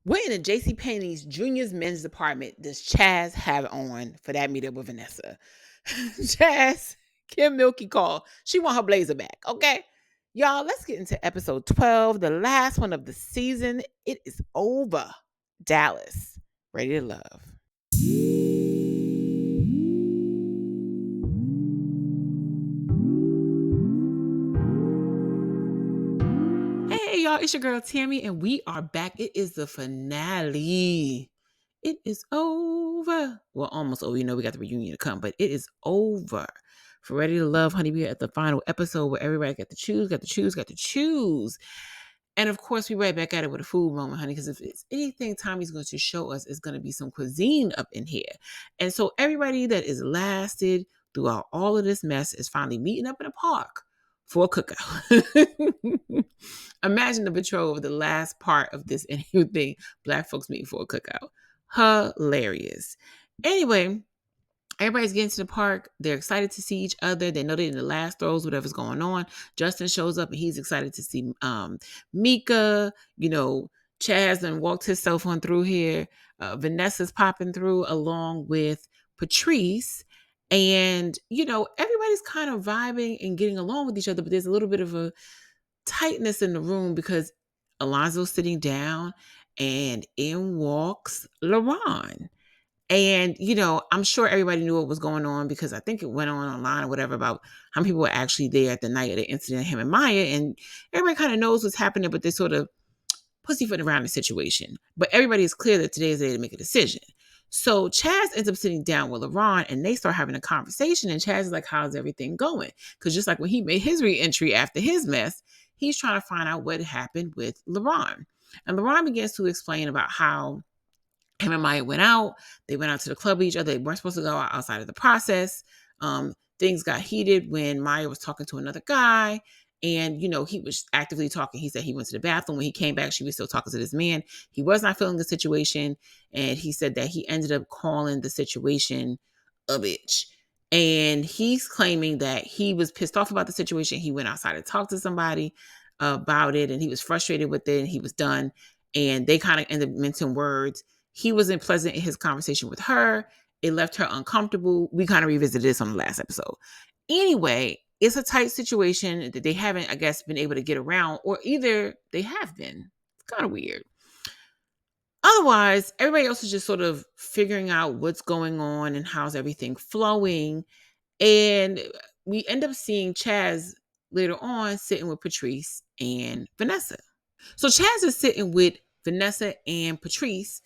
What in the JCPenney's Junior's men's department does Chaz have on for that meetup with Vanessa? Chaz, Kim Milky call. She want her blazer back, okay? Y'all, let's get into episode 12, the last one of the season. It is over. Dallas, ready to love. Hey, y'all, it's your girl Tammy, and we are back. It is the finale. It is over. Well, almost over. You know, we got the reunion to come, but it is over. For Ready to Love, honey, we are at the final episode where everybody got to choose. And of course, we right back at it with a food moment, honey, because if it's anything Tommy's going to show us, it's going to be some cuisine up in here. And so everybody that is lasted throughout all of this mess is finally meeting up in a park for a cookout. Imagine the betrothed of the last part of this thing, Black folks meeting for a cookout. Hilarious. Anyway, everybody's getting to the park. They're excited to see each other. They know they're in the last throes, whatever's going on. Justin shows up and he's excited to see Mika. You know, Chaz and walked himself on through here. Vanessa's popping through along with Patrice. And, you know, everybody's kind of vibing and getting along with each other, but there's a little bit of a tightness in the room because Alonzo's sitting down and in walks LaRon. And, you know, I'm sure everybody knew what was going on because I think it went on online or whatever about how many people were actually there at the night of the incident, him and Maya. And everybody kind of knows what's happening, but they sort of pussyfooting around the situation. But everybody is clear that today is the day to make a decision. So Chaz ends up sitting down with LaRon and they start having a conversation. And Chaz is like, how's everything going? Because just like when he made his re-entry after his mess, he's trying to find out what happened with LaRon. And LaRon begins to explain about how him and Maya went out. They went out to the club with each other. They weren't supposed to go outside of the process. Things got heated when Maya was talking to another guy. And, you know, he was actively talking. He said he went to the bathroom. When he came back, she was still talking to this man. He was not feeling the situation. And he said that he ended up calling the situation a bitch. And he's claiming that he was pissed off about the situation. He went outside to talk to somebody about it. And he was frustrated with it. And he was done. And they kind of ended up mincing words. He wasn't pleasant in his conversation with her. It left her uncomfortable. We kind of revisited this on the last episode. Anyway, it's a tight situation that they haven't, I guess, been able to get around, or either they have been. It's kind of weird. Otherwise, everybody else is just sort of figuring out what's going on and how's everything flowing. And we end up seeing Chaz later on sitting with Patrice and Vanessa. So Chaz is sitting with Vanessa and Patrice,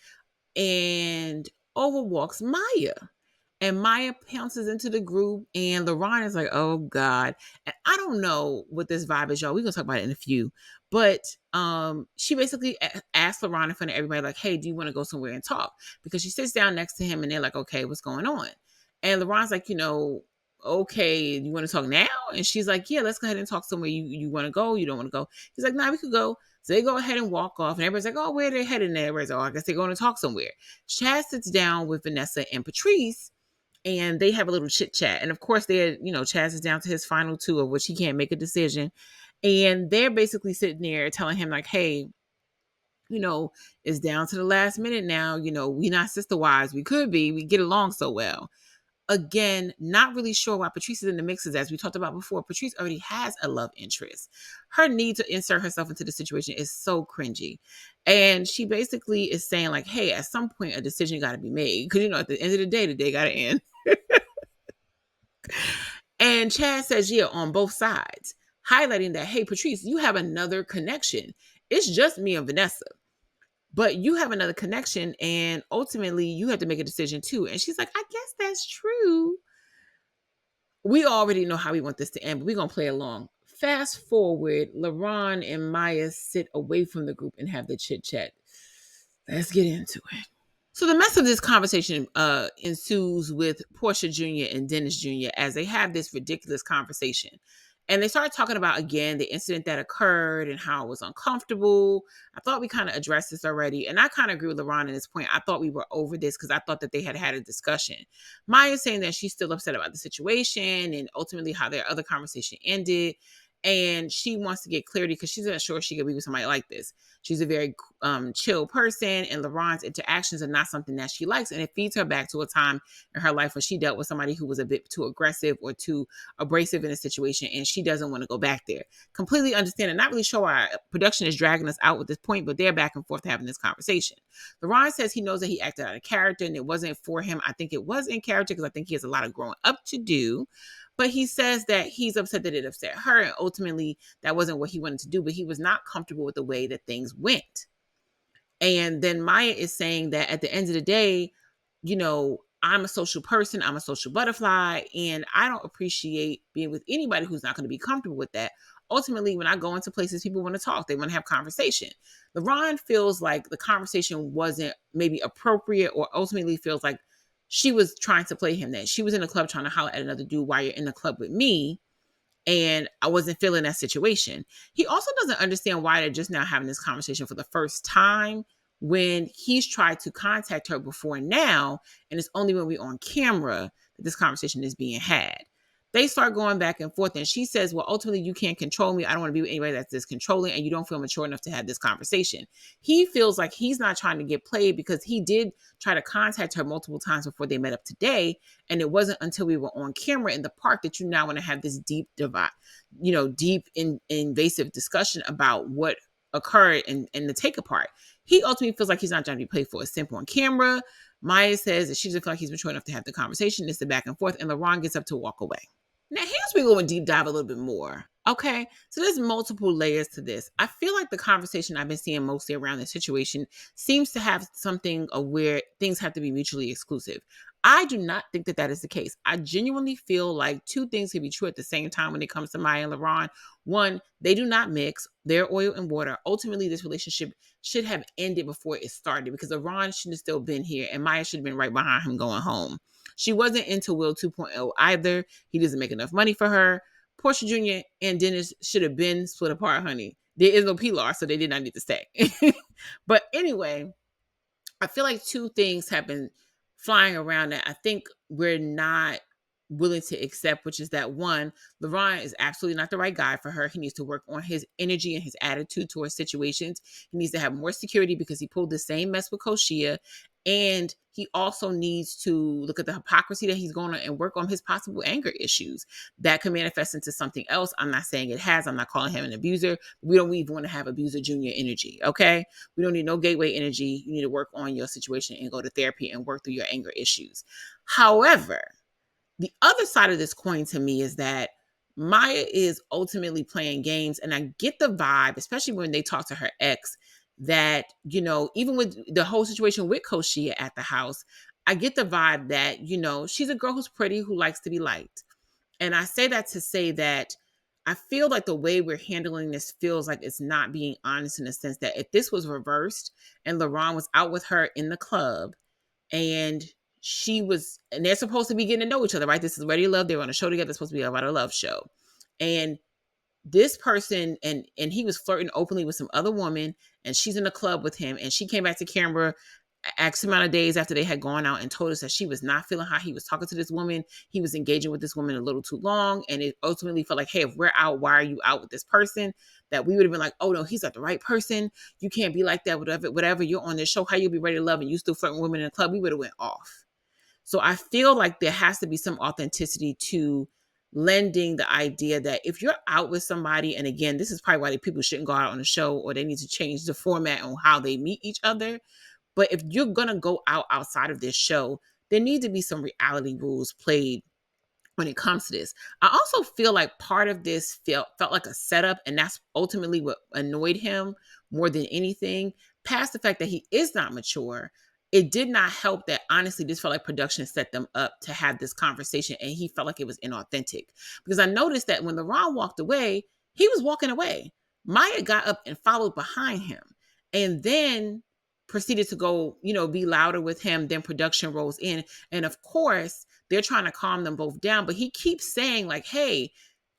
and over walks Maya. And Maya pounces into the group, and LaRon is like, oh, God. And I don't know what this vibe is, y'all. We're going to talk about it in a few. But she basically asked LaRon in front of everybody, like, hey, do you want to go somewhere and talk? Because she sits down next to him, and they're like, okay, what's going on? And LaRon's like, you know, okay, you want to talk now? And she's like, yeah, let's go ahead and talk somewhere. You want to go? You don't want to go? He's like, nah, we could go. So they go ahead and walk off, and everybody's like, oh, where are they heading? And everybody's like, oh, I guess they're going to talk somewhere. Chaz sits down with Vanessa and Patrice, and they have a little chit chat. And of course, they're, you know, Chaz is down to his final two, of which he can't make a decision. And they're basically sitting there telling him, like, hey, you know, it's down to the last minute now. You know, we not sister wives. We could be. We get along so well. Again, not really sure why Patrice is in the mixes. As we talked about before, Patrice already has a love interest. Her need to insert herself into the situation is so cringy. And she basically is saying, like, hey, at some point a decision got to be made. Because, you know, at the end of the day got to end. And Chad says, yeah, on both sides, highlighting that, hey, Patrice, you have another connection. It's just me and Vanessa. But you have another connection, and ultimately you have to make a decision too. And she's like, I guess that's true. We already know how we want this to end, but we're going to play along. Fast forward, LaRon and Maya sit away from the group and have the chit chat. Let's get into it. So the mess of this conversation ensues with Portia Jr. and Dennis Jr. as they have this ridiculous conversation. And they started talking about, again, the incident that occurred and how it was uncomfortable. I thought we kind of addressed this already. And I kind of agree with LaRon at this point. I thought we were over this because I thought that they had had a discussion. Maya's saying that she's still upset about the situation and ultimately how their other conversation ended. And she wants to get clarity because she's not sure she could be with somebody like this. She's a very chill person, and LaRon's interactions are not something that she likes, and it feeds her back to a time in her life when she dealt with somebody who was a bit too aggressive or too abrasive in a situation, and she doesn't want to go back there. Completely understand, and not really sure why production is dragging us out with this point, but they're back and forth having this conversation. LaRon says he knows that he acted out of character and it wasn't for him. I think it was in character because I think he has a lot of growing up to do. But he says that he's upset that it upset her, and ultimately that wasn't what he wanted to do, but he was not comfortable with the way that things went. And then Maya is saying that at the end of the day, I'm a social person, I'm a social butterfly, and I don't appreciate being with anybody who's not going to be comfortable with that. Ultimately, when I go into places, people want to talk, they want to have conversation. LaRon feels like the conversation wasn't maybe appropriate, or ultimately feels like she was trying to play him, that she was in the club trying to holler at another dude while you're in the club with me, and I wasn't feeling that situation. He also doesn't understand why they're just now having this conversation for the first time when he's tried to contact her before now, and it's only when we're on camera that this conversation is being had. They start going back and forth, and she says, well, ultimately, you can't control me. I don't want to be with anybody that's this controlling, and you don't feel mature enough to have this conversation. He feels like he's not trying to get played because he did try to contact her multiple times before they met up today, and it wasn't until we were on camera in the park that you now want to have this deep divide, invasive discussion about what occurred and the take apart. He ultimately feels like he's not trying to be played for a simple on camera. Maya says that she doesn't feel like he's mature enough to have the conversation. It's the back and forth, and LaRon gets up to walk away. Now, here's where we go and deep dive a little bit more. Okay, so there's multiple layers to this. I feel like the conversation I've been seeing mostly around this situation seems to have something of where things have to be mutually exclusive. I do not think that that is the case. I genuinely feel like two things can be true at the same time when it comes to Maya and LaRon. One, they do not mix. They're oil and water. Ultimately, this relationship should have ended before it started because LaRon shouldn't have still been here and Maya should have been right behind him going home. She wasn't into Will 2.0 either. He doesn't make enough money for her. Portia Jr. and Dennis should have been split apart, honey. There is no Pilar, so they did not need to stay. But anyway, I feel like two things have been flying around that I think we're not willing to accept, which is that one, LaRon is absolutely not the right guy for her. He needs to work on his energy and his attitude towards situations. He needs to have more security because he pulled the same mess with Koshia. And he also needs to look at the hypocrisy that he's going on and work on his possible anger issues. That can manifest into something else. I'm not saying it has. I'm not calling him an abuser. We don't even want to have abuser junior energy, okay? We don't need no gateway energy. You need to work on your situation and go to therapy and work through your anger issues. However, the other side of this coin to me is that Maya is ultimately playing games. And I get the vibe, especially when they talk to her ex, that, even with the whole situation with Koshia at the house, I get the vibe that, she's a girl who's pretty, who likes to be liked. And I say that to say that I feel like the way we're handling this feels like it's not being honest, in the sense that if this was reversed and LaRon was out with her in the club and they're supposed to be getting to know each other, right? This is Ready to Love. They're on a show together. It's supposed to be about a love show. And this person, and he was flirting openly with some other woman, and she's in the club with him, and she came back to camera X amount of days after they had gone out and told us that she was not feeling how he was talking to this woman. He was engaging with this woman a little too long, and it ultimately felt like, hey, if we're out, why are you out with this person? That we would have been like, oh no, he's not the right person. You can't be like that. Whatever. You're on this show. How you be Ready to Love and you still flirting with women in the club? We would have went off. So I feel like there has to be some authenticity to lending the idea that if you're out with somebody, and again, this is probably why people shouldn't go out on a show, or they need to change the format on how they meet each other. But if you're going to go out outside of this show, there need to be some reality rules played when it comes to this. I also feel like part of this felt like a setup, and that's ultimately what annoyed him more than anything. Past the fact that he is not mature, it did not help that, honestly, this felt like production set them up to have this conversation, and he felt like it was inauthentic. Because I noticed that when LaRon walked away, he was walking away. Maya got up and followed behind him, and then proceeded to go, be louder with him. Then production rolls in, and of course, they're trying to calm them both down, but he keeps saying like, hey,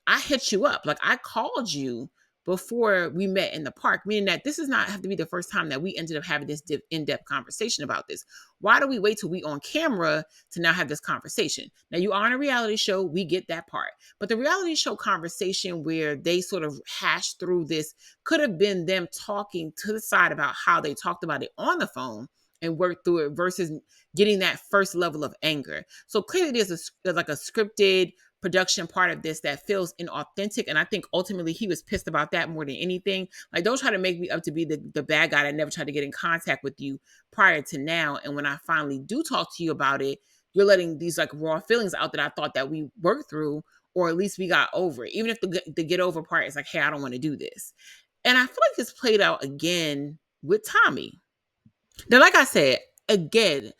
I hit you up. Like, I called you before we met in the park, meaning that this does not have to be the first time that we ended up having this in-depth conversation about this. Why do we wait till we on camera to now have this conversation? Now, you are on a reality show, we get that part. But the reality show conversation where they sort of hash through this could have been them talking to the side about how they talked about it on the phone and work through it versus getting that first level of anger. So clearly there's like a scripted production part of this that feels inauthentic. And I think ultimately he was pissed about that more than anything. Like, don't try to make me up to be the bad guy that never tried to get in contact with you prior to now. And when I finally do talk to you about it, you're letting these like raw feelings out that I thought that we worked through, or at least we got over. Even if the get over part is like, hey, I don't want to do this. And I feel like this played out again with Tommy. Now, like I said, again,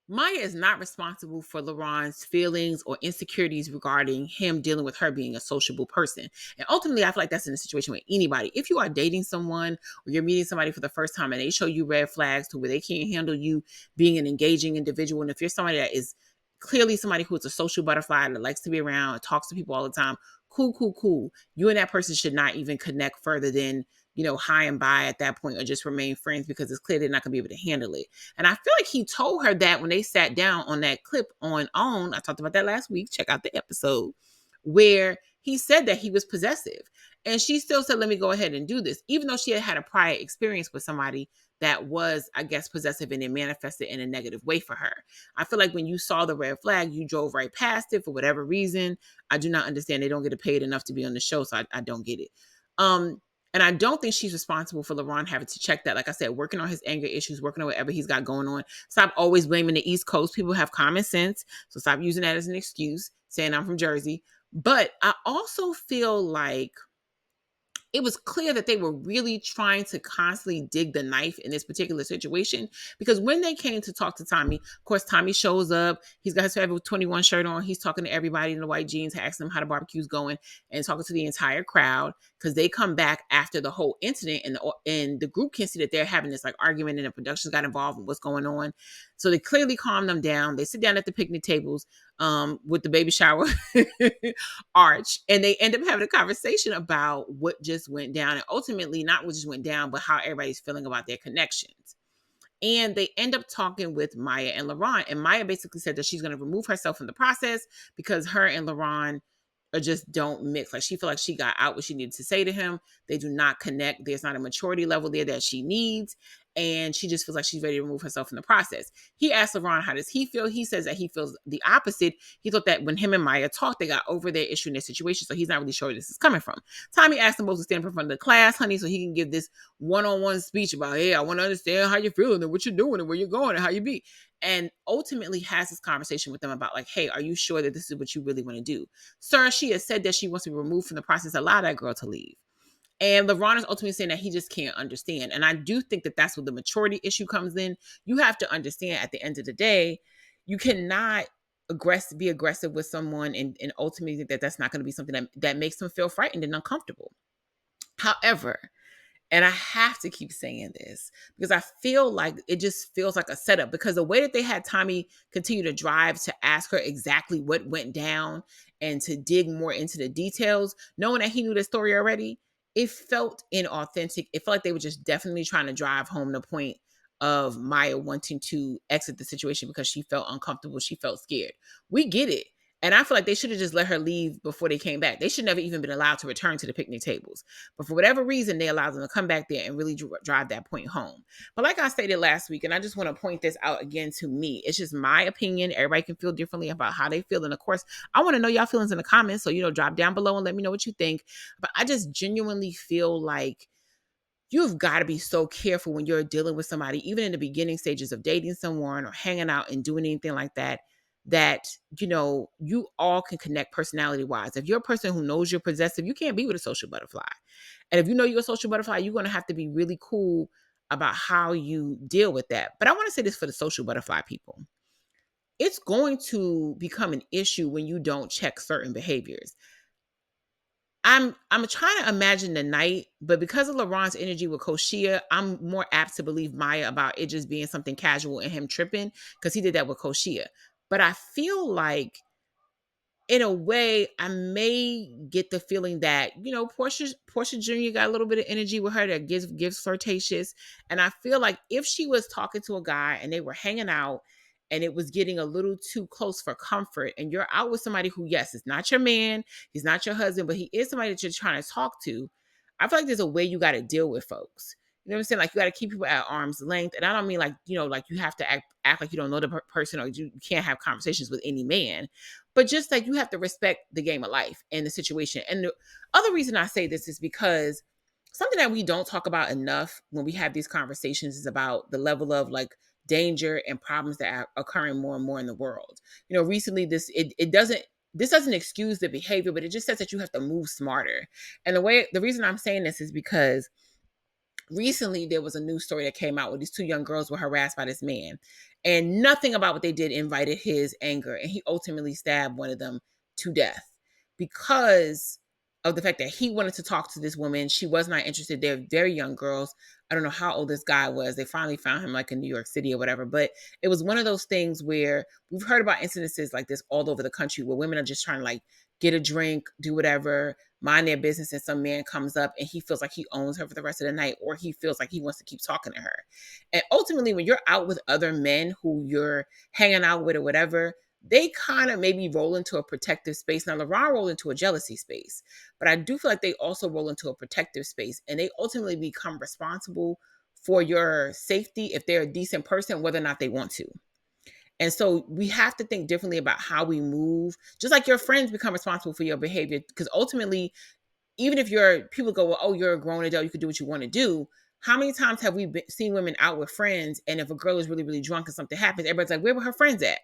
Maya is not responsible for LaRon's feelings or insecurities regarding him dealing with her being a sociable person. And ultimately, I feel like that's in a situation with anybody. If you are dating someone or you're meeting somebody for the first time and they show you red flags to where they can't handle you being an engaging individual, and if you're somebody that is clearly somebody who is a social butterfly that likes to be around and talks to people all the time, cool. You and that person should not even connect further than, hi and bye at that point, or just remain friends, because it's clear they're not gonna be able to handle it. And I feel like he told her that when they sat down on that clip on OWN. I talked about that last week. Check out the episode where he said that he was possessive. And she still said, let me go ahead and do this, even though she had had a prior experience with somebody that was, I guess, possessive, and it manifested in a negative way for her. I feel like when you saw the red flag, you drove right past it for whatever reason. I do not understand. They don't get paid enough to be on the show, so I don't get it. And I don't think she's responsible for LaRon having to check that. Like I said, working on his anger issues, working on whatever he's got going on. Stop always blaming the East Coast. People have common sense. So stop using that as an excuse, saying I'm from Jersey. But I also feel like it was clear that they were really trying to constantly dig the knife in this particular situation, because when they came to talk to Tommy, of course, Tommy shows up. He's got his Forever 21 shirt on. He's talking to everybody in the white jeans, asking them how the barbecue's going, and talking to the entire crowd, because they come back after the whole incident, and the group can see that they're having this like argument, and the productions got involved in what's going on. So they clearly calm them down. They sit down at the picnic tables with the baby shower arch, and they end up having a conversation about what just went down, and ultimately not what just went down, but how everybody's feeling about their connections. And they end up talking with Maya and LaRon, and Maya basically said that she's going to remove herself from the process because her and LaRon just don't mix. Like, she feel like she got out what she needed to say to him. They do not connect. There's not a maturity level there that she needs. And she just feels like she's ready to remove herself from the process. He asked LaRon, how does he feel? He says that he feels the opposite. He thought that when him and Maya talked, they got over their issue and their situation. So he's not really sure where this is coming from. Tommy asked them both to stand up in front of the class, honey, so he can give this one-on-one speech about, hey, I want to understand how you're feeling and what you're doing and where you're going and how you be. And ultimately has this conversation with them about like, hey, are you sure that this is what you really want to do? Sir, she has said that she wants to be removed from the process. Allow that girl to leave. And LaRon is ultimately saying that he just can't understand. And I do think that that's where the maturity issue comes in. You have to understand at the end of the day, you cannot be aggressive with someone and ultimately think that that's not going to be something that makes them feel frightened and uncomfortable. However, and I have to keep saying this because I feel like it just feels like a setup, because the way that they had Tommy continue to drive to ask her exactly what went down and to dig more into the details, knowing that he knew the story already, it felt inauthentic. It felt like they were just definitely trying to drive home the point of Maya wanting to exit the situation because she felt uncomfortable. She felt scared. We get it. And I feel like they should have just let her leave before they came back. They should never even been allowed to return to the picnic tables. But for whatever reason, they allowed them to come back there and really drive that point home. But like I stated last week, and I just want to point this out again to me, it's just my opinion. Everybody can feel differently about how they feel. And of course, I want to know y'all feelings in the comments. So, drop down below and let me know what you think. But I just genuinely feel like you've got to be so careful when you're dealing with somebody, even in the beginning stages of dating someone or hanging out and doing anything like that, you all can connect personality wise. If you're a person who knows you're possessive, you can't be with a social butterfly. And if you know you're a social butterfly, you're going to have to be really cool about how you deal with that. But I want to say this for the social butterfly people. It's going to become an issue when you don't check certain behaviors. I'm trying to imagine the night, but because of LaRon's energy with Koshia, I'm more apt to believe Maya about it just being something casual and him tripping, because he did that with Koshia. But I feel like in a way, I may get the feeling that, Portia Jr. got a little bit of energy with her that gives flirtatious. And I feel like if she was talking to a guy and they were hanging out and it was getting a little too close for comfort, and you're out with somebody who, yes, is not your man, he's not your husband, but he is somebody that you're trying to talk to, I feel like there's a way you got to deal with folks. You know what I'm saying? Like, you got to keep people at arm's length. And I don't mean like, like you have to act like you don't know the person, or you can't have conversations with any man. But just like, you have to respect the game of life and the situation. And the other reason I say this is because something that we don't talk about enough when we have these conversations is about the level of like danger and problems that are occurring more and more in the world. Recently this doesn't excuse the behavior, but it just says that you have to move smarter. And the reason I'm saying this is because recently there was a news story that came out where these two young girls were harassed by this man, and nothing about what they did invited his anger, and he ultimately stabbed one of them to death because of the fact that he wanted to talk to this woman. She was not interested. They're very young girls. I don't know how old this guy was. They finally found him like in New York City or whatever, but it was one of those things where we've heard about incidences like this all over the country where women are just trying to like get a drink, do whatever, mind their business, and some man comes up and he feels like he owns her for the rest of the night, or he feels like he wants to keep talking to her. And ultimately, when you're out with other men who you're hanging out with or whatever, they kind of maybe roll into a protective space. Now, LeBron rolled into a jealousy space, but I do feel like they also roll into a protective space, and they ultimately become responsible for your safety if they're a decent person, whether or not they want to. And so we have to think differently about how we move, just like your friends become responsible for your behavior. Because ultimately, even if people go, well, oh, you're a grown adult, you can do what you want to do. How many times have we seen women out with friends, and if a girl is really, really drunk and something happens, everybody's like, where were her friends at?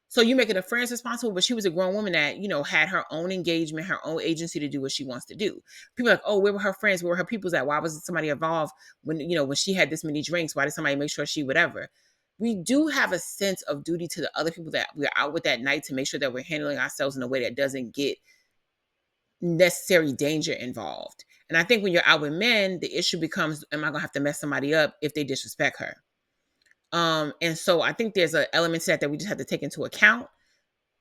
So you making the friends responsible, but she was a grown woman that, had her own engagement, her own agency to do what she wants to do. People are like, oh, where were her friends? Where were her peoples at? Why wasn't somebody involved when she had this many drinks? Why did somebody make sure she whatever? We do have a sense of duty to the other people that we're out with that night to make sure that we're handling ourselves in a way that doesn't get necessary danger involved. And I think when you're out with men, the issue becomes, am I going to have to mess somebody up if they disrespect her? And so I think there's an element to that we just have to take into account.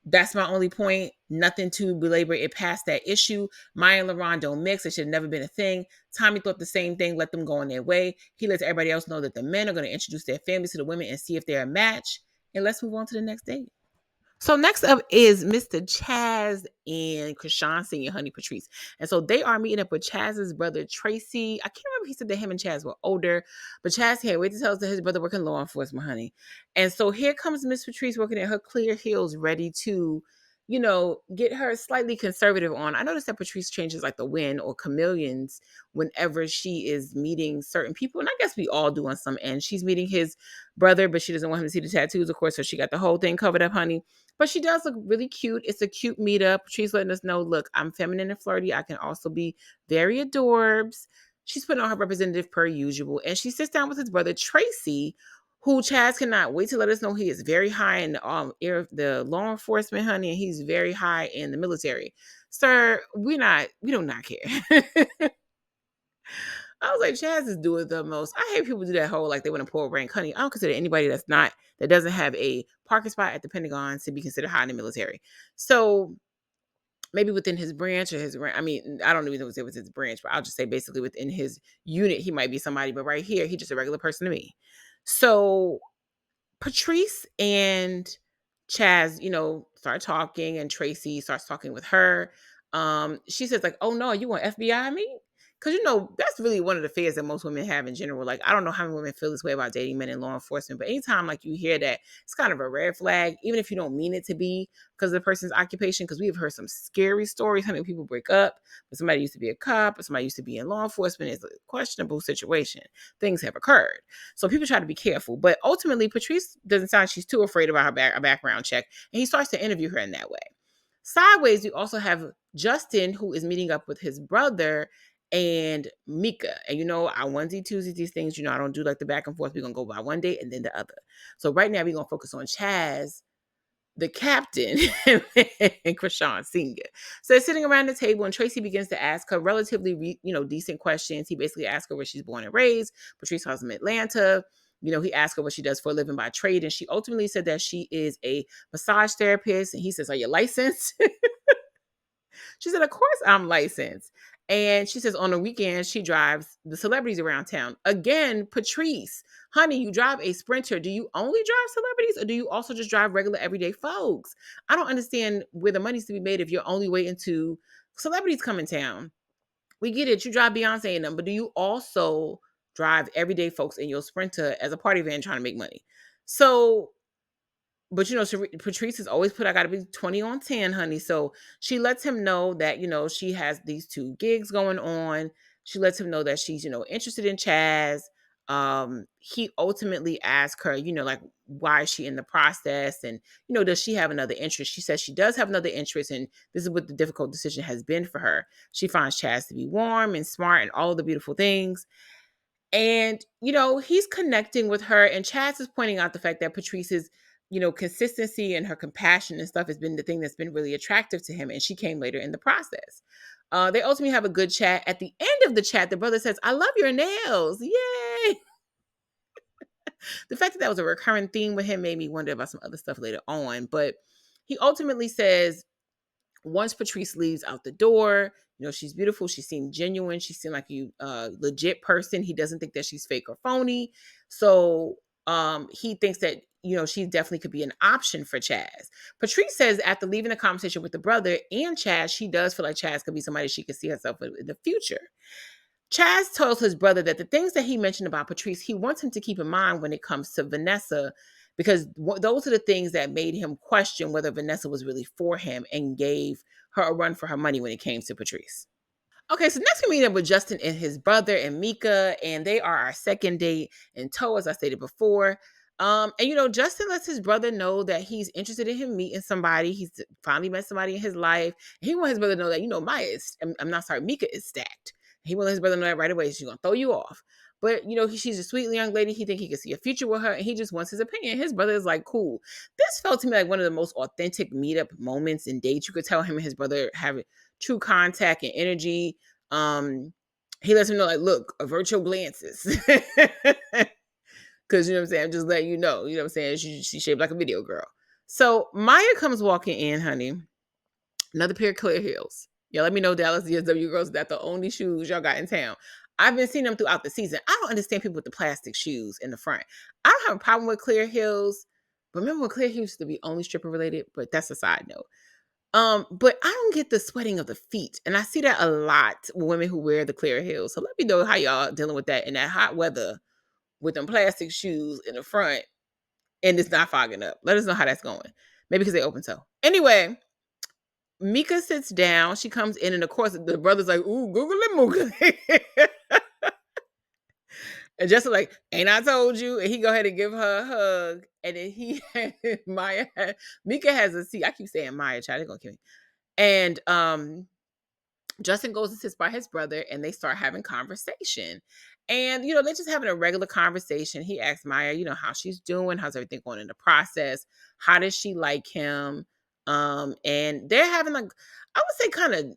That's my only point. Nothing to belabor it past that issue. Maya and LeBron don't mix. It should have never been a thing. Tommy thought the same thing. Let them go on their way. He lets everybody else know that the men are going to introduce their families to the women and see if they're a match. And let's move on to the next date. So next up is Mr. CHAZ and Krishan Senior, Honey Patrice. And so they are meeting up with CHAZ's brother, Tracy. I can't remember if he said that him and CHAZ were older, but CHAZ can't wait to tell us that his brother working in law enforcement, honey. And so here comes Miss Patrice working at her clear heels, ready to, get her slightly conservative on. I noticed that Patrice changes like the wind or chameleons whenever she is meeting certain people. And I guess we all do on some end. She's meeting his brother, but she doesn't want him to see the tattoos, of course. So she got the whole thing covered up, honey. But she does look really cute. It's a cute meetup. She's letting us know, look, I'm feminine and flirty. I can also be very adorbs. She's putting on her representative per usual. And she sits down with his brother, Tracy, who CHAZ cannot wait to let us know he is very high in the law enforcement, honey, and he's very high in the military. Sir, we do not care. I was like, CHAZ is doing the most. I hate people do that whole like they want to pull rank, honey. I don't consider anybody that doesn't have a parking spot at the Pentagon to be considered high in the military. So maybe within his branch or his rank. I mean, I don't even know if it was his branch, but I'll just say basically within his unit, he might be somebody. But right here, he's just a regular person to me. So Patrice and CHAZ, start talking, and Tracy starts talking with her. She says like, "Oh no, you want FBI me?" Because that's really one of the fears that most women have in general. Like, I don't know how many women feel this way about dating men in law enforcement, but anytime like you hear that, it's kind of a red flag, even if you don't mean it to be because of the person's occupation. Because we've heard some scary stories. How many people break up, but somebody used to be a cop, or somebody used to be in law enforcement. It's a questionable situation. Things have occurred, so people try to be careful. But ultimately, Patrice doesn't sound she's too afraid about her background check, and he starts to interview her in that way. Sideways, we also have Justin, who is meeting up with his brother and Mika. And I onesie, twosies, these things, I don't do like the back and forth. We're going to go by one date and then the other. So right now, we're going to focus on CHAZ, the captain, and Krishan Senior. So they're sitting around the table, and Tracy begins to ask her relatively, decent questions. He basically asks her where she's born and raised. Patrice calls him Atlanta. He asked her what she does for a living by trade, and she ultimately said that she is a massage therapist. And he says, "Are you licensed?" She said, of course I'm licensed. And she says on the weekends, she drives the celebrities around town. Again, Patrice, honey, you drive a Sprinter. Do you only drive celebrities or do you also just drive regular everyday folks? I don't understand where the money's to be made if you're only waiting to celebrities come in town. We get it. You drive Beyonce in them, but do you also drive everyday folks in your Sprinter as a party van trying to make money? So, but Patrice has always put, I got to be 20 on 10, honey. So she lets him know that, she has these two gigs going on. She lets him know that she's, interested in CHAZ. He ultimately asks her, like, why is she in the process? And, does she have another interest? She says she does have another interest. And this is what the difficult decision has been for her. She finds CHAZ to be warm and smart and all of the beautiful things. And, he's connecting with her. And CHAZ is pointing out the fact that Patrice's, consistency and her compassion and stuff has been the thing that's been really attractive to him. And she came later in the process. They ultimately have a good chat. At the end of the chat, the brother says, I love your nails. Yay. The fact that that was a recurring theme with him made me wonder about some other stuff later on. But he ultimately says, once Patrice leaves out the door, she's beautiful. She seemed genuine. She seemed like a legit person. He doesn't think that she's fake or phony. So he thinks that, she definitely could be an option for CHAZ. Patrice says after leaving the conversation with the brother and CHAZ, she does feel like CHAZ could be somebody she could see herself with in the future. CHAZ tells his brother that the things that he mentioned about Patrice, he wants him to keep in mind when it comes to Vanessa, because those are the things that made him question whether Vanessa was really for him and gave her a run for her money when it came to Patrice. Okay, so next we meet up with Justin and his brother and Mika, and they are our second date in tow, as I stated before. And Justin lets his brother know that he's interested in him meeting somebody. He's finally met somebody in his life. He wants his brother to know that, Mika is stacked. He wants his brother to know that right away. She's gonna throw you off. But she's a sweet young lady. He think he can see a future with her, and he just wants his opinion. His brother is like, cool. This felt to me like one of the most authentic meetup moments and dates. You could tell him and his brother have true contact and energy. He lets him know, like, look, avert your glances. Because, I'm saying? I'm just letting you know. You know what I'm saying? She's shaped like a video girl. So Maya comes walking in, honey. Another pair of clear heels. Yeah, let me know, Dallas DSW girls, that the only shoes y'all got in town. I've been seeing them throughout the season. I don't understand people with the plastic shoes in the front. I don't have a problem with clear heels. But remember when clear heels used to be only stripper related? But that's a side note. But I don't get the sweating of the feet. And I see that a lot with women who wear the clear heels. So let me know how y'all dealing with that in that hot weather with them plastic shoes in the front and it's not fogging up. Let us know how that's going. Maybe because they open toe. Anyway, Mika sits down. She comes in, and of course, the brother's like, ooh, Google it, Mooka. And Justin like, ain't I told you? And he go ahead and give her a hug. And then Mika has a seat. I keep saying Maya, child, they're gonna kill me. And Justin goes and sits by his brother, and they start having conversation. And, they're just having a regular conversation. He asks Maya, how she's doing, how's everything going in the process, how does she like him? And they're having, like, I would say kind of,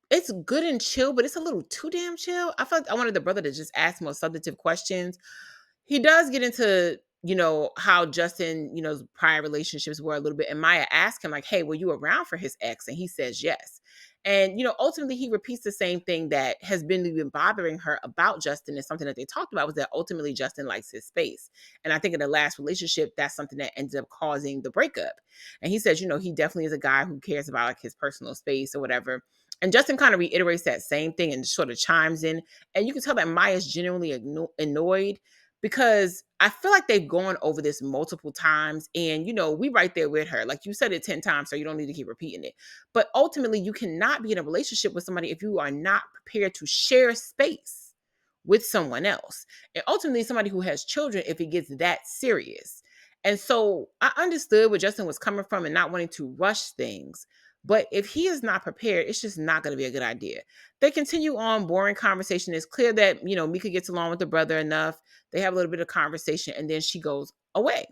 it's good and chill, but it's a little too damn chill. I felt like I wanted the brother to just ask more substantive questions. He does get into, how Justin, prior relationships were a little bit. And Maya asked him, like, hey, were you around for his ex? And he says yes. And, ultimately he repeats the same thing that has been bothering her about Justin. And something that they talked about was that ultimately Justin likes his space. And I think in the last relationship, that's something that ended up causing the breakup. And he says, he definitely is a guy who cares about, like, his personal space or whatever. And Justin kind of reiterates that same thing and sort of chimes in. And you can tell that Maya's genuinely annoyed, because I feel like they've gone over this multiple times, and, we right there with her. Like, you said it 10 times, so you don't need to keep repeating it. But ultimately, you cannot be in a relationship with somebody if you are not prepared to share space with someone else. And ultimately, somebody who has children, if it gets that serious. And so I understood where Justin was coming from and not wanting to rush things. But if he is not prepared, it's just not going to be a good idea. They continue on, boring conversation. It's clear that, Mika gets along with the brother enough. They have a little bit of conversation, and then she goes away.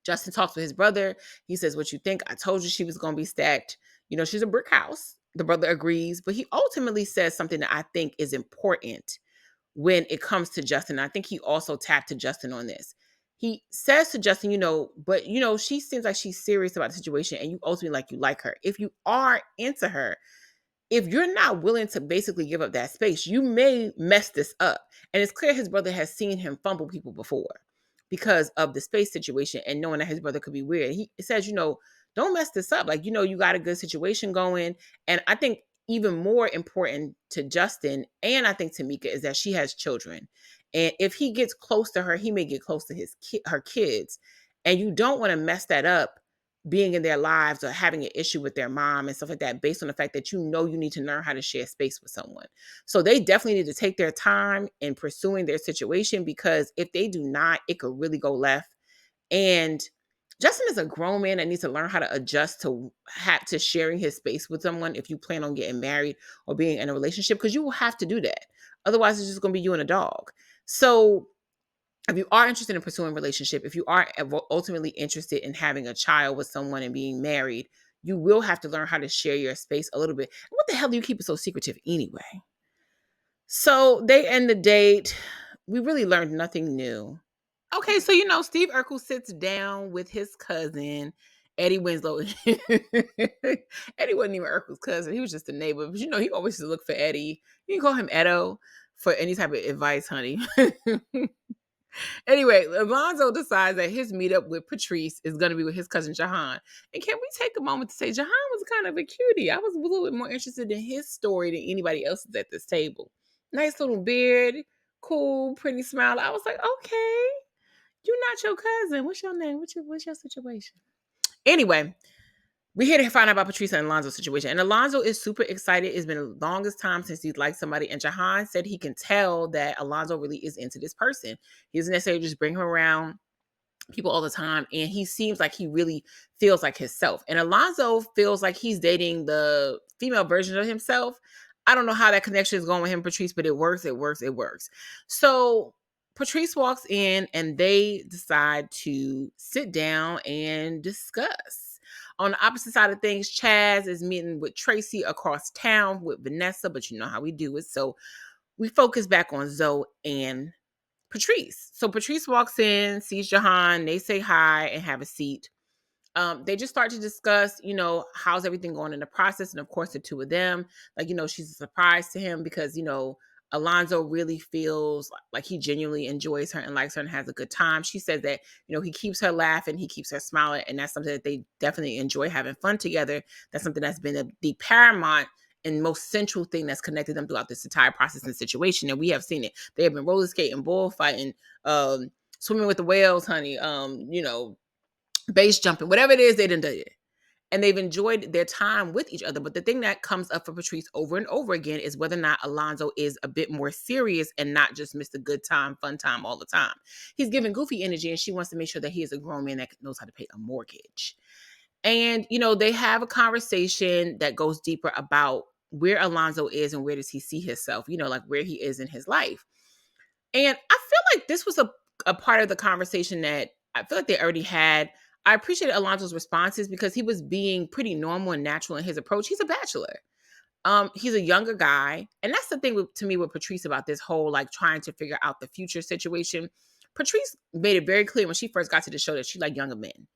Justin talks with his brother. He says, what you think? I told you she was going to be stacked. She's a brick house. The brother agrees, but he ultimately says something that I think is important when it comes to Justin. I think he also tapped to Justin on this. he says to Justin, but she seems like she's serious about the situation and you ultimately you like her. If you are into her, if you're not willing to basically give up that space, you may mess this up. And it's clear his brother has seen him fumble people before because of the space situation and knowing that his brother could be weird. He says, don't mess this up. You got a good situation going. And I think even more important to Justin and I think Tamika is that she has children. And if he gets close to her, he may get close to her kids. And you don't want to mess that up being in their lives or having an issue with their mom and stuff like that based on the fact that you need to learn how to share space with someone. So they definitely need to take their time in pursuing their situation because if they do not, it could really go left. And Justin is a grown man that needs to learn how to adjust to sharing his space with someone if you plan on getting married or being in a relationship, because you will have to do that. Otherwise, it's just going to be you and a dog. So if you are interested in pursuing a relationship, if you are ultimately interested in having a child with someone and being married, you will have to learn how to share your space a little bit. And what the hell do you keep it so secretive anyway? So they end the date. We really learned nothing new. Okay, so Steve Urkel sits down with his cousin, Eddie Winslow. Eddie wasn't even Urkel's cousin. He was just a neighbor. But he always used to look for Eddie. You can call him Edo for any type of advice, honey. Anyway, Alonzo decides that his meetup with Patrice is going to be with his cousin Jahan. And can we take a moment to say Jahan was kind of a cutie? I was a little bit more interested in his story than anybody else's at this table. Nice little beard, cool, pretty smile. I was like, okay, you're not your cousin. What's your name? What's your situation? Anyway, we here to find out about Patrice and Alonzo's situation. And Alonzo is super excited. It's been the longest time since he's liked somebody. And Jahan said he can tell that Alonzo really is into this person. He doesn't necessarily just bring him around people all the time. And he seems like he really feels like himself. And Alonzo feels like he's dating the female version of himself. I don't know how that connection is going with him, Patrice, but it works. So Patrice walks in and they decide to sit down and discuss. On the opposite side of things, CHAZ is meeting with Tracy across town with Vanessa, but you know how we do it. So we focus back on Zoe and Patrice. So Patrice walks in, sees Jahan, they say hi and have a seat. They just start to discuss, how's everything going in the process. And of course, the two of them, she's a surprise to him because, Alonzo really feels like he genuinely enjoys her and likes her and has a good time. She says that, he keeps her laughing, he keeps her smiling. And that's something that they definitely enjoy having fun together. That's something that's been the paramount and most central thing that's connected them throughout this entire process and situation. And we have seen it. They have been roller skating, bullfighting, swimming with the whales, honey, base jumping, whatever it is, they done did it. And they've enjoyed their time with each other. But the thing that comes up for Patrice over and over again is whether or not Alonzo is a bit more serious and not just Mr. Good Time, fun time all the time. He's giving goofy energy and she wants to make sure that he is a grown man that knows how to pay a mortgage. And, they have a conversation that goes deeper about where Alonzo is and where does he see himself, where he is in his life. And I feel like this was a part of the conversation that I feel like they already had. I appreciated Alonzo's responses because he was being pretty normal and natural in his approach. He's a bachelor. He's a younger guy. And that's the thing to me with Patrice about this whole trying to figure out the future situation. Patrice made it very clear when she first got to the show that she liked younger men.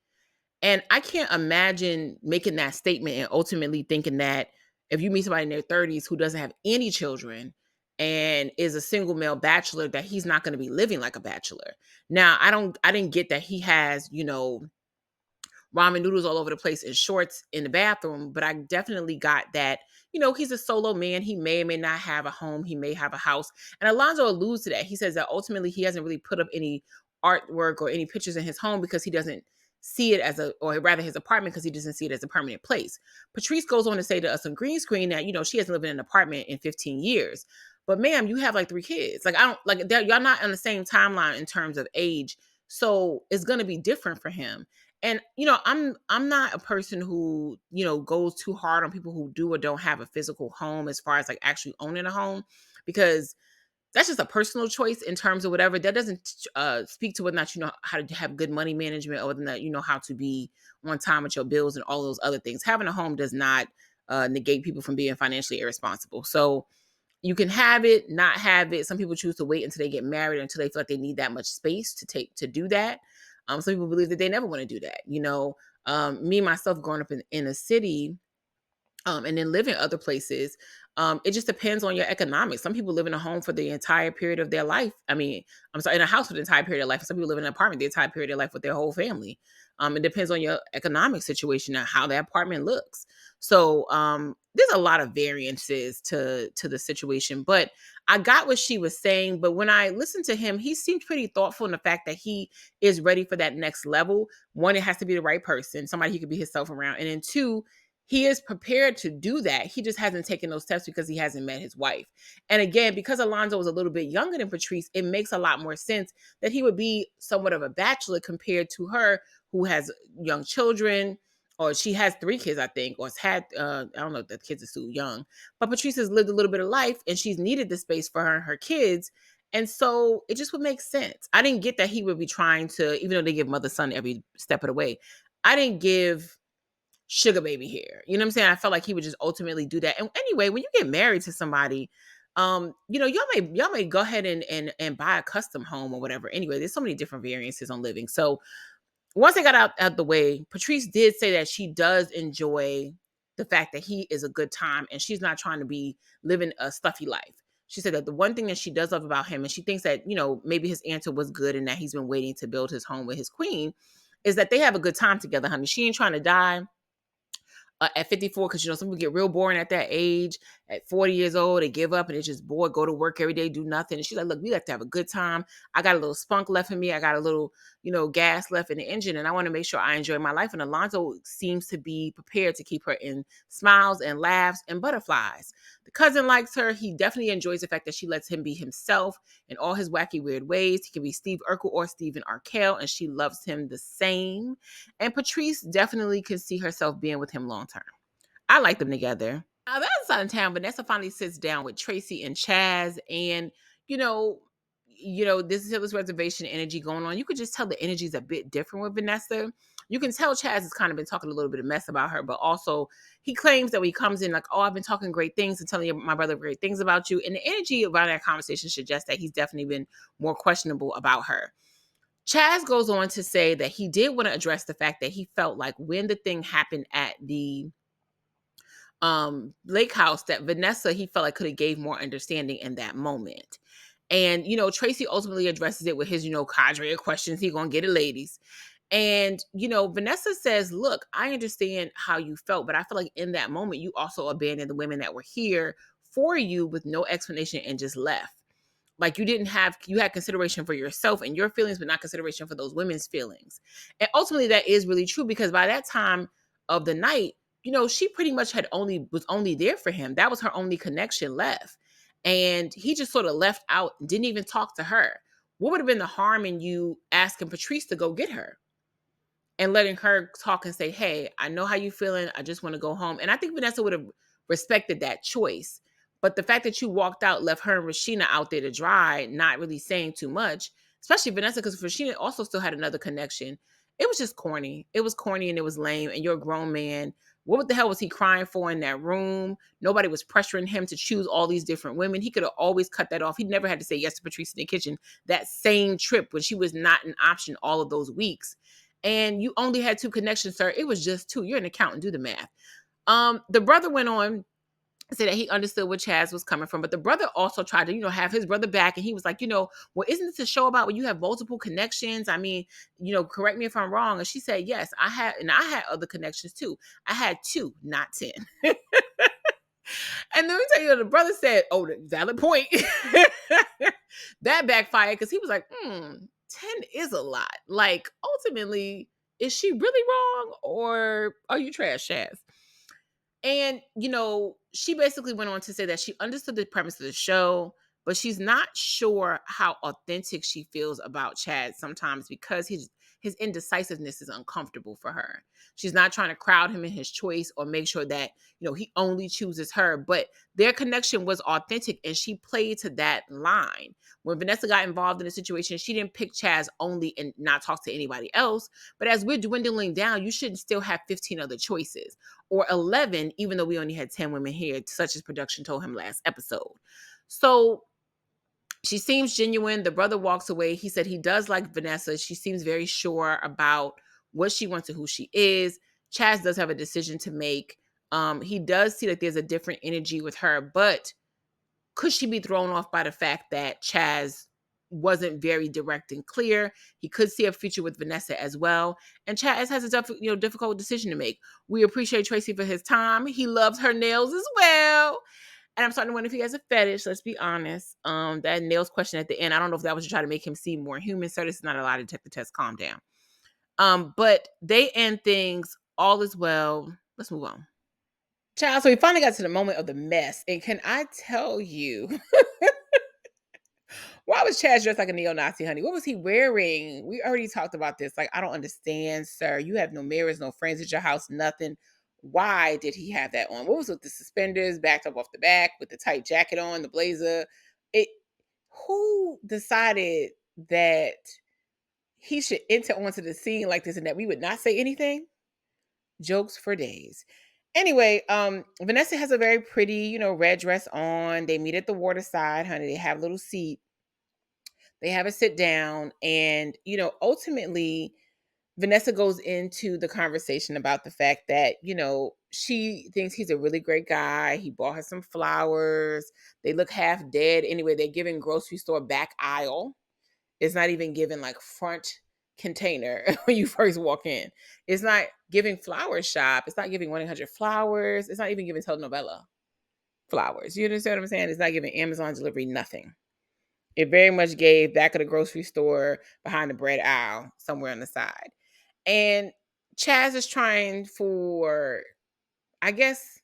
And I can't imagine making that statement and ultimately thinking that if you meet somebody in their 30s who doesn't have any children and is a single male bachelor, that he's not going to be living like a bachelor. Now, I didn't get that he has, ramen noodles all over the place in shorts in the bathroom, but I definitely got that, he's a solo man. He may or may not have a home. He may have a house. And Alonzo alludes to that. He says that ultimately he hasn't really put up any artwork or any pictures in his home because he doesn't see it or rather his apartment, because he doesn't see it as a permanent place. Patrice goes on to say to us on green screen that, she hasn't lived in an apartment in 15 years. But ma'am, you have 3 kids. Y'all not on the same timeline in terms of age. So it's going to be different for him. And, I'm not a person who, goes too hard on people who do or don't have a physical home as far as actually owning a home, because that's just a personal choice in terms of whatever. That doesn't speak to whether or not you know how to have good money management or whether or not you know how to be on time with your bills and all those other things. Having a home does not negate people from being financially irresponsible. So you can have it, not have it. Some people choose to wait until they get married, until they feel like they need that much space to do that. Some people believe that they never want to do that. Me myself growing up in a city, and then live in other places. It just depends on your economics. Some people live in a home for the entire period of their life. I mean, I'm sorry, in a house for the entire period of life. Some people live in an apartment the entire period of their life with their whole family. It depends on your economic situation and how that apartment looks. So there's a lot of variances to the situation. But I got what she was saying. But when I listened to him, he seemed pretty thoughtful in the fact that he is ready for that next level. One, it has to be the right person, somebody he could be himself around. And then two, he is prepared to do that. He just hasn't taken those steps because he hasn't met his wife. And again, because Alonzo was a little bit younger than Patrice, it makes a lot more sense that he would be somewhat of a bachelor compared to her, who has young children, or she has 3 kids, I think, or has had, I don't know if the kids are still young, but Patrice has lived a little bit of life and she's needed the space for her and her kids. And so it just would make sense. I didn't get that he would be trying to, even though they give mother son every step of the way, I didn't give sugar baby here. You know what I'm saying? I felt like he would just ultimately do that. And anyway, when you get married to somebody, y'all may go ahead and buy a custom home or whatever. Anyway, there's so many different variances on living. So once they got out the way, Patrice did say that she does enjoy the fact that he is a good time and she's not trying to be living a stuffy life. She said that the one thing that she does love about him, and she thinks that, maybe his answer was good and that he's been waiting to build his home with his queen, is that they have a good time together, honey. She ain't trying to die at 54, because some people get real boring at that age. At 40 years old, they give up and it's just bored, go to work every day, do nothing. And she's like, look, we like to have a good time. I got a little spunk left in me. I got a little, gas left in the engine, and I want to make sure I enjoy my life. And Alonzo seems to be prepared to keep her in smiles and laughs and butterflies. The cousin likes her. He definitely enjoys the fact that she lets him be himself in all his wacky, weird ways. He can be Steve Urkel or Stephen Arkell, and she loves him the same. And Patrice definitely can see herself being with him long term. I like them together. Now that's out of town. Vanessa finally sits down with Tracy and CHAZ, and you know, this is this reservation energy going on. You could just tell the energy is a bit different with Vanessa. You can tell CHAZ has kind of been talking a little bit of mess about her, but also he claims that when he comes in like, oh, I've been talking great things and telling my brother great things about you. And the energy around that conversation suggests that he's definitely been more questionable about her. CHAZ goes on to say that he did want to address the fact that he felt like when the thing happened at the lake house, that Vanessa, he felt like could have gave more understanding in that moment. And Tracy ultimately addresses it with his cadre of questions. He gonna get it, ladies. And Vanessa says, look, I understand how you felt, but I feel like in that moment you also abandoned the women that were here for you with no explanation and just left. Like you had consideration for yourself and your feelings, but not consideration for those women's feelings. And ultimately that is really true, because by that time of the night, she pretty much was only there for him. That was her only connection left. And he just sort of left out, didn't even talk to her. What would have been the harm in you asking Patrice to go get her and letting her talk and say, hey, I know how you feeling. I just want to go home. And I think Vanessa would have respected that choice. But the fact that you walked out, left her and Rashina out there to dry, not really saying too much, especially Vanessa, because Rashina also still had another connection. It was just corny. It was corny and it was lame. And you're a grown man. What the hell was he crying for in that room? Nobody was pressuring him to choose all these different women. He could have always cut that off. He never had to say yes to Patrice in the kitchen that same trip when she was not an option all of those weeks. And you only had 2 connections, sir. It was just 2. You're an accountant. Do the math. The brother went on to say that he understood where CHAZ was coming from, but the brother also tried to, have his brother back. And he was like, well, isn't this a show about when you have multiple connections? I mean, correct me if I'm wrong. And she said, yes, I had other connections too. I had 2, not 10. And then we tell you, the brother said, oh, valid point. That backfired, because he was like, 10 is a lot. Like, ultimately, is she really wrong, or are you trash, CHAZ? And, she basically went on to say that she understood the premise of the show, but she's not sure how authentic she feels about CHAZ sometimes, because his indecisiveness is uncomfortable for her. She's not trying to crowd him in his choice or make sure that, he only chooses her, but their connection was authentic and she played to that line. When Vanessa got involved in the situation, she didn't pick CHAZ only and not talk to anybody else. But as we're dwindling down, you shouldn't still have 15 other choices, or 11, even though we only had 10 women here, such as production told him last episode. So She seems genuine. The brother walks away. He said he does like Vanessa. She seems very sure about what she wants and who she is. CHAZ does have a decision to make. He does see that there's a different energy with her, but could she be thrown off by the fact that CHAZ wasn't very direct and clear? He could see a future with Vanessa as well. And CHAZ has a difficult decision to make. We appreciate Tracy for his time. He loves her nails as well. And I'm starting to wonder if he has a fetish. Let's be honest. That nails question at the end, I don't know if that was to try to make him seem more human. Sir, this is not a lie. Detective test. Calm down. But they end things. All is well. Let's move on. Child, so we finally got to the moment of the mess. And can I tell you, why was CHAZ dressed like a neo-Nazi, honey? What was he wearing? We already talked about this. Like, I don't understand, sir. You have no mirrors, no friends at your house, nothing. Why did he have that on? What was with the suspenders backed up off the back with the tight jacket on, the blazer? It. Who decided that he should enter onto the scene like this and that we would not say anything? Jokes for days. Anyway, Vanessa has a very pretty, red dress on. They meet at the waterside, honey. They have a little seat. They have a sit down. And, ultimately, Vanessa goes into the conversation about the fact that, she thinks he's a really great guy. He bought her some flowers. They look half dead. Anyway, they're giving grocery store back aisle. It's not even giving like front container when you first walk in. It's not giving flower shop. It's not giving 1-800-Flowers. It's not even giving telenovela flowers. You understand what I'm saying? It's not giving Amazon delivery nothing. It very much gave back of the grocery store behind the bread aisle somewhere on the side. And CHAZ is trying for, I guess,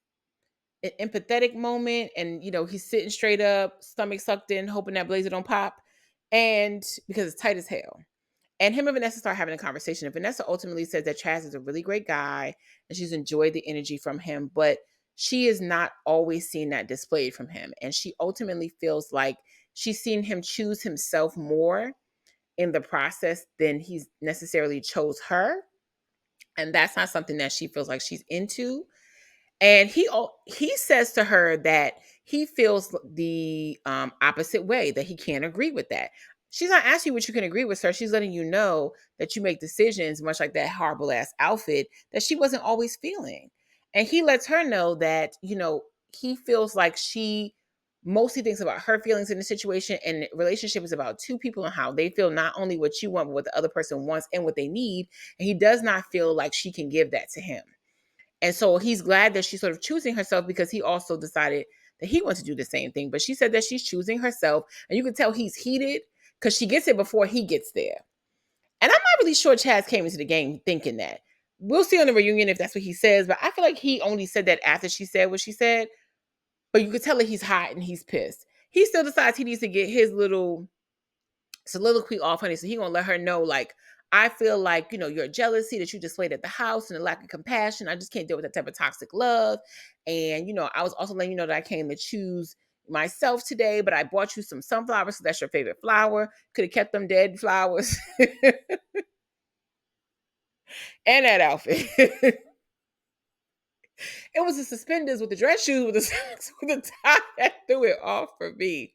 an empathetic moment. And, he's sitting straight up, stomach sucked in, hoping that blazer don't pop. And because it's tight as hell. And him and Vanessa start having a conversation. And Vanessa ultimately says that CHAZ is a really great guy and she's enjoyed the energy from him, but she is not always seeing that displayed from him. And she ultimately feels like she's seen him choose himself more in the process than he's necessarily chose her. And that's not something that she feels like she's into. And he says to her that he feels the opposite way, that he can't agree with that. She's not asking you what you can agree with, sir. She's letting you know that you make decisions, much like that horrible ass outfit, that she wasn't always feeling. And he lets her know that, he feels like she mostly thinks about her feelings in the situation, and the relationship is about two people and how they feel, not only what you want, but what the other person wants and what they need. And he does not feel like she can give that to him. And so he's glad that she's sort of choosing herself, because he also decided that he wants to do the same thing. But she said that she's choosing herself. And you can tell he's heated because she gets it before he gets there. And I'm not really sure CHAZ came into the game thinking that. We'll see on the reunion if that's what he says. But I feel like he only said that after she said what she said. But you could tell that he's hot and he's pissed. He still decides he needs to get his little soliloquy off, honey. So he gonna let her know, like, I feel like, your jealousy that you displayed at the house and the lack of compassion. I just can't deal with that type of toxic love. And, I was also letting you know that I came to choose myself today, but I bought you some sunflowers, so that's your favorite flower. Could have kept them dead flowers. And that outfit. It was the suspenders with the dress shoes with the tie that threw it off for me.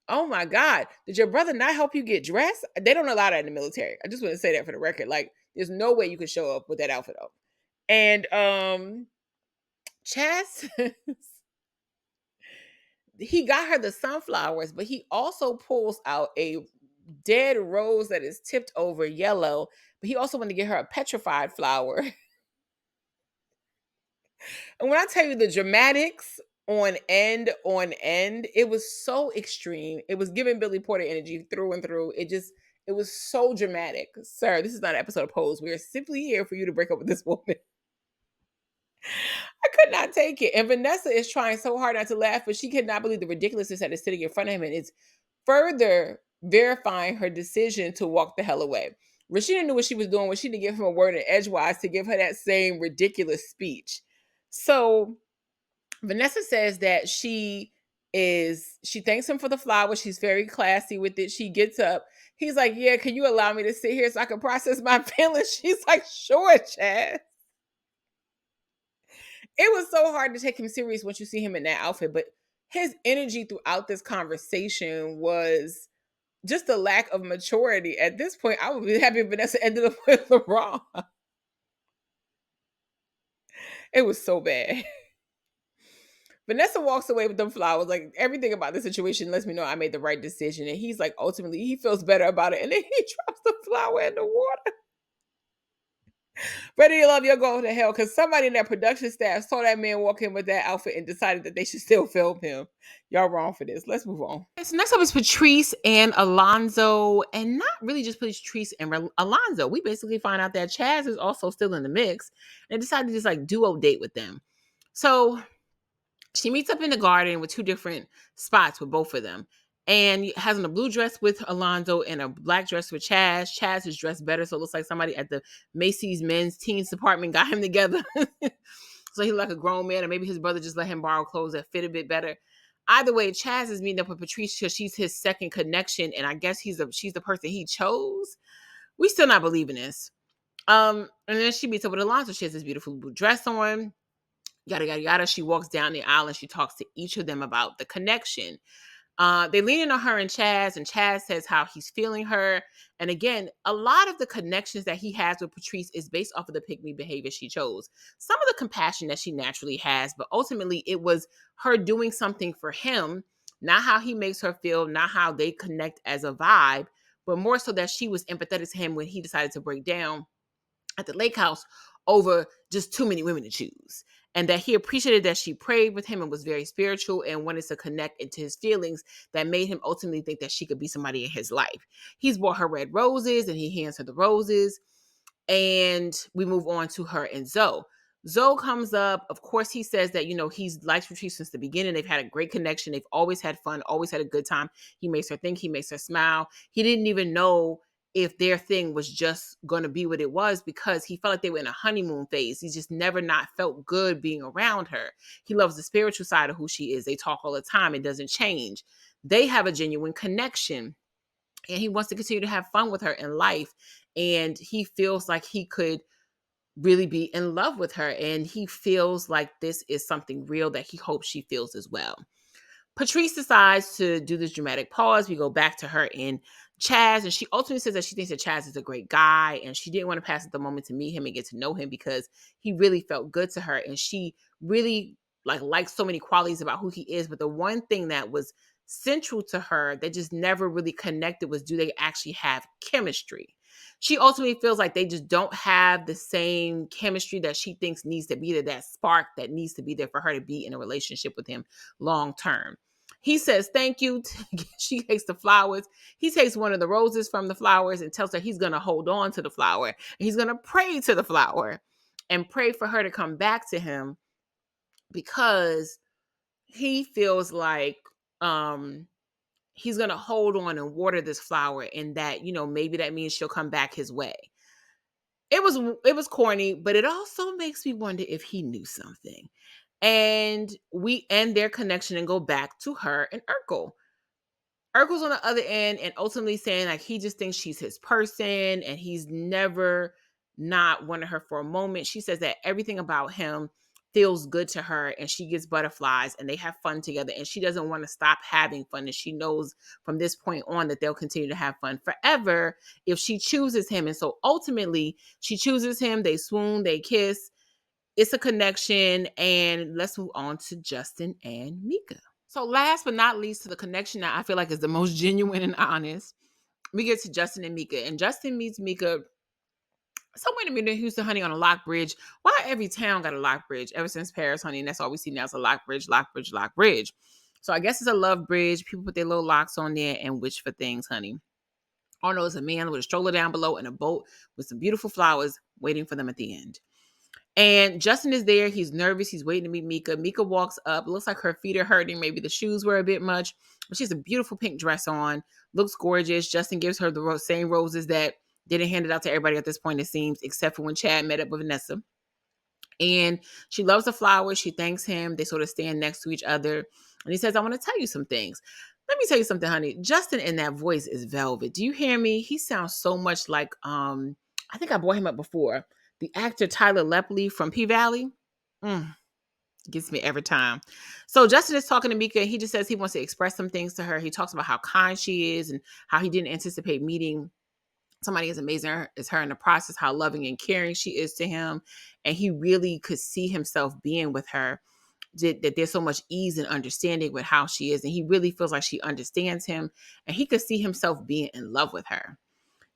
Oh my God. Did your brother not help you get dressed? They don't allow that in the military. I just want to say that for the record. Like, there's no way you could show up with that outfit on. And CHAZ, he got her the sunflowers, but he also pulls out a dead rose that is tipped over yellow. But he also wanted to get her a petrified flower. And when I tell you the dramatics on end, it was so extreme. It was giving Billy Porter energy through and through. It was so dramatic. Sir, this is not an episode of Pose. We are simply here for you to break up with this woman. I could not take it. And Vanessa is trying so hard not to laugh, but she cannot believe the ridiculousness that is sitting in front of him. And it's further verifying her decision to walk the hell away. Rashida knew what she was doing when she didn't give him a word in edgewise to give her that same ridiculous speech. So Vanessa says that she thanks him for the flowers. She's very classy with it. She gets up. He's like, yeah, can you allow me to sit here so I can process my feelings? She's like, sure, CHAZ. It was so hard to take him serious once you see him in that outfit. But his energy throughout this conversation was just a lack of maturity. At this point, I would be happy if Vanessa ended up with LeBron. It was so bad. Vanessa walks away with them flowers. Like, everything about the situation lets me know I made the right decision. And he's like, ultimately, he feels better about it. And then he drops the flower in the water. Ready to love, you're going to hell. Because somebody in that production staff saw that man walk in with that outfit and decided that they should still film him. Y'all wrong for this. Let's move on. So next up is Patrice and Alonzo. And not really just Patrice and Alonzo. We basically find out that CHAZ is also still in the mix. And decided to just like duo date with them. So she meets up in the garden with two different spots with both of them. And has on a blue dress with Alonzo and a black dress with CHAZ. CHAZ is dressed better, so it looks like somebody at the Macy's men's teens department got him together. So he looked like a grown man, or maybe his brother just let him borrow clothes that fit a bit better. Either way, CHAZ is meeting up with Patrice because she's his second connection, and I guess she's the person he chose. We still not believing this. And then she meets up with Alonzo. She has this beautiful blue dress on. Yada, yada, yada. She walks down the aisle and she talks to each of them about the connection. They lean in on her and CHAZ says how he's feeling her. And again, a lot of the connections that he has with Patrice is based off of the pick-me behavior she chose. Some of the compassion that she naturally has, but ultimately it was her doing something for him, not how he makes her feel, not how they connect as a vibe, but more so that she was empathetic to him when he decided to break down at the lake house over just too many women to choose. And that he appreciated that she prayed with him and was very spiritual and wanted to connect into his feelings that made him ultimately think that she could be somebody in his life. He's bought her red roses and he hands her the roses. And we move on to her and Zoe. Zoe comes up. Of course, he says that, he's liked Patrice since the beginning. They've had a great connection. They've always had fun, always had a good time. He makes her think, he makes her smile. He didn't even know if their thing was just going to be what it was because he felt like they were in a honeymoon phase. He just never not felt good being around her. He loves the spiritual side of who she is. They talk all the time. It doesn't change. They have a genuine connection. And he wants to continue to have fun with her in life. And he feels like he could really be in love with her. And he feels like this is something real that he hopes she feels as well. Patrice decides to do this dramatic pause. We go back to her in CHAZ, and she ultimately says that she thinks that CHAZ is a great guy, and she didn't want to pass at the moment to meet him and get to know him because he really felt good to her, and she really likes so many qualities about who he is. But the one thing that was central to her that just never really connected was, do they actually have chemistry? She ultimately feels like they just don't have the same chemistry that she thinks needs to be there, that spark that needs to be there for her to be in a relationship with him long term. He says thank you. She takes the flowers. He takes one of the roses from the flowers and tells her he's going to hold on to the flower. And he's going to pray to the flower and pray for her to come back to him because he feels like he's going to hold on and water this flower, and that, maybe that means she'll come back his way. It was corny, but it also makes me wonder if he knew something. And we end their connection and go back to her and Urkel. Urkel's on the other end and ultimately saying he just thinks she's his person and he's never not wanted her for a moment. She says that everything about him feels good to her and she gets butterflies and they have fun together and she doesn't want to stop having fun. And she knows from this point on that they'll continue to have fun forever if she chooses him. And so ultimately she chooses him. They swoon, they kiss. It's a connection. And let's move on to Justin and Mika. So last but not least, to the connection that I feel like is the most genuine and honest, we get to Justin and Mika. And Justin meets Mika somewhere in the middle of Houston, honey, on a lock bridge. Why every town got a lock bridge? Ever since Paris, honey, and that's all we see now is a lock bridge, lock bridge, lock bridge. So I guess it's a love bridge. People put their little locks on there and wish for things, honey. All I know is a man with a stroller down below and a boat with some beautiful flowers waiting for them at the end. And Justin is there. He's nervous. He's waiting to meet Mika. Mika walks up. Looks like her feet are hurting. Maybe the shoes were a bit much. But she has a beautiful pink dress on. Looks gorgeous. Justin gives her the same roses that didn't hand it out to everybody at this point, it seems, except for when Chad met up with Vanessa. And she loves the flowers. She thanks him. They sort of stand next to each other. And he says, I want to tell you some things. Let me tell you something, honey. Justin in that voice is velvet. Do you hear me? He sounds so much like, I think I brought him up before. The actor Tyler Lepley from P-Valley. Gets me every time. So Justin is talking to Mika. He just says he wants to express some things to her. He talks about how kind she is and how he didn't anticipate meeting somebody as amazing as her in the process, how loving and caring she is to him. And he really could see himself being with her, that there's so much ease and understanding with how she is. And he really feels like she understands him, and he could see himself being in love with her.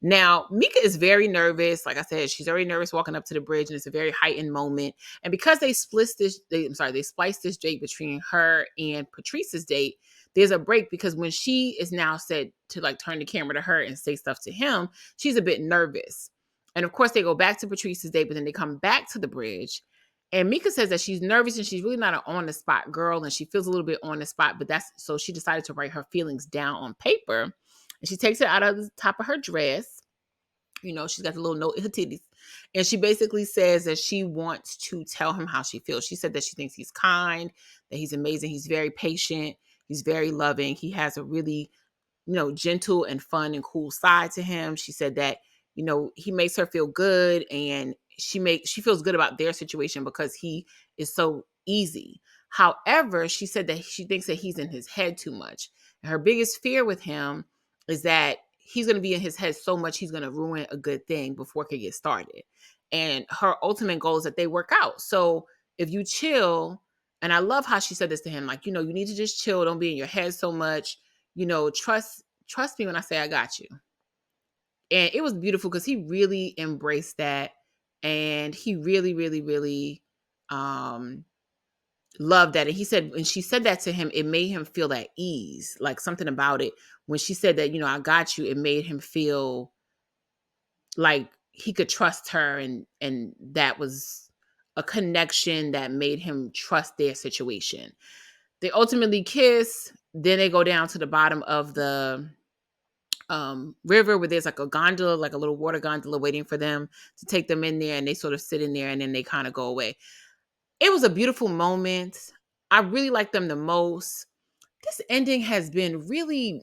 Now, Mika is very nervous. Like I said, she's very nervous walking up to the bridge, and it's a very heightened moment. And because they spliced this date between her and Patrice's date, there's a break because when she is now said to like turn the camera to her and say stuff to him, she's a bit nervous. And of course, they go back to Patrice's date, but then they come back to the bridge. And Mika says that she's nervous and she's really not an on the spot girl, and she feels a little bit on the spot, but that's so she decided to write her feelings down on paper. And she takes it out of the top of her dress. You know, she's got the little note in her titties. And she basically says that she wants to tell him how she feels. She said that she thinks he's kind, that he's amazing. He's very patient. He's very loving. He has a really, gentle and fun and cool side to him. She said that, he makes her feel good, and she feels good about their situation because he is so easy. However, she said that she thinks that he's in his head too much. And her biggest fear with him is that he's going to be in his head so much he's going to ruin a good thing before it can get started. And her ultimate goal is that they work out. So if you chill, and I love how she said this to him, like, you need to just chill. Don't be in your head so much. Trust me when I say I got you. And it was beautiful because he really embraced that. And he really, really, really loved that. And he said, when she said that to him, it made him feel at ease, like something about it. When she said that, I got you, it made him feel like he could trust her. And that was a connection that made him trust their situation. They ultimately kiss. Then they go down to the bottom of the river where there's like a gondola, like a little water gondola waiting for them to take them in there. And they sort of sit in there and then they kind of go away. It was a beautiful moment. I really like them the most. This ending has been really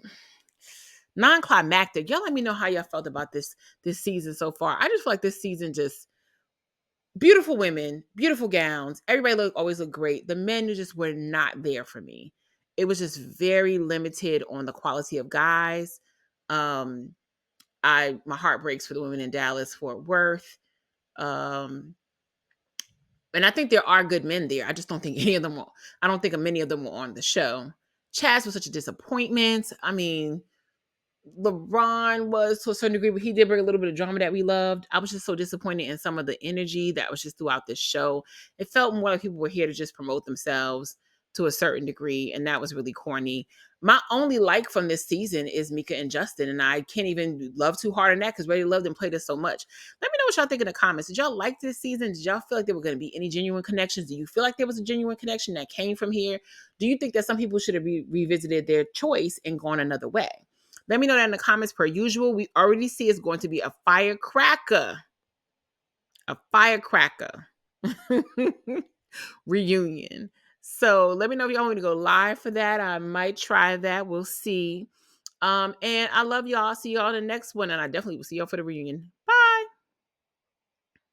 non-climactic. Y'all let me know how y'all felt about this season so far. I just feel like this season just beautiful women, beautiful gowns. Everybody always looked great. The men just were not there for me. It was just very limited on the quality of guys. My heart breaks for the women in Dallas, Fort Worth. And I think there are good men there. I just don't think I don't think many of them were on the show. CHAZ was such a disappointment. I mean, LeBron was to a certain degree, but he did bring a little bit of drama that we loved. I was just so disappointed in some of the energy that was just throughout this show. It felt more like people were here to just promote themselves to a certain degree, and that was really corny. My only like from this season is Mika and Justin, and I can't even love too hard on that because Ready loved and played us so much. Let me know what y'all think in the comments. Did y'all like this season? Did y'all feel like there were going to be any genuine connections? Do you feel like there was a genuine connection that came from here? Do you think that some people should have revisited their choice and gone another way? Let me know that in the comments per usual. We already see it's going to be a firecracker. A firecracker reunion. So let me know if y'all want me to go live for that. I might try that. We'll see. And I love y'all. See y'all in the next one. And I definitely will see y'all for the reunion.